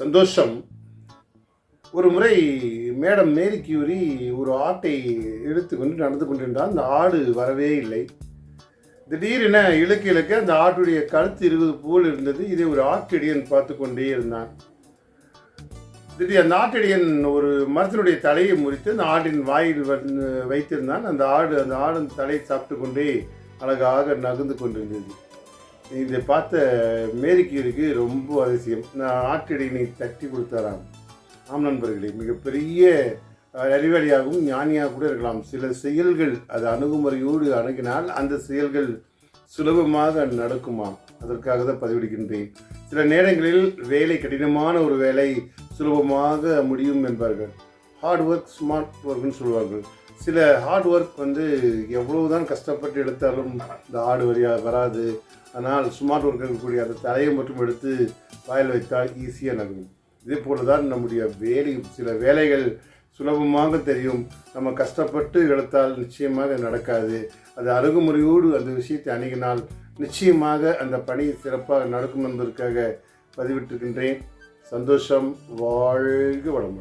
சந்தோஷம். ஒரு முறை மேடம் மேரி கியூரி ஒரு ஆட்டை இழுத்துக்கொண்டு நடந்து கொண்டிருந்தால் அந்த ஆடு வரவே இல்லை. திடீரென இழுக்க இழுக்க அந்த ஆட்டுடைய கழுத்து இருவது போல் இருந்தது. இதை ஒரு ஆட்டிடியன் பார்த்து கொண்டே இருந்தான். திடீர் அந்த ஆட்டிடியன் ஒரு மரத்தினுடைய தலையை முறித்து அந்த ஆட்டின் வாயில் வைத்திருந்தான். அந்த ஆடு தலையை சாப்பிட்டு கொண்டே அழகாக நகர்ந்து கொண்டிருந்தது. இதை பார்த்த மேரி கியூரிக்கு ரொம்ப அதிசயம். நான் ஆட்டிடியனை தட்டி கொடுத்தாராம். ஆம் நண்பர்களே, மிகப்பெரிய அறிவாளியாகவும் ஞானியாக கூட இருக்கலாம். சில செயல்கள் அது அணுகுமுறையோடு அணுகினால் அந்த செயல்கள் சுலபமாக நடக்குமா, அதற்காக தான் பதிவிடுகின்றேன். சில நேரங்களில் வேலை கடினமான ஒரு வேலை சுலபமாக முடியும் என்பார்கள். ஹார்ட் ஒர்க் ஸ்மார்ட் ஒர்க்னு சொல்வார்கள். சில ஹார்ட் ஒர்க் எவ்வளவுதான் கஷ்டப்பட்டு எடுத்தாலும் இந்த ஆடு வராது. ஆனால் ஸ்மார்ட் ஒர்க் இருக்கக்கூடிய அந்த தலையை மட்டும் எடுத்து வாயில் வைத்தால் ஈஸியாக நகரும். இதே போல தான் நம்முடைய சில வேலைகள் சுலபமாக தெரியும். நம்ம கஷ்டப்பட்டு எடுத்தால் நிச்சயமாக நடக்காது. அது அணுகுமுறையோடு அந்த விஷயத்தை அணுகினால் நிச்சயமாக அந்த பணி சிறப்பாக நடக்கும் என்பதற்காக பதிவிட்டிருக்கின்றேன். சந்தோஷம். வாழ்க வளமுடன்.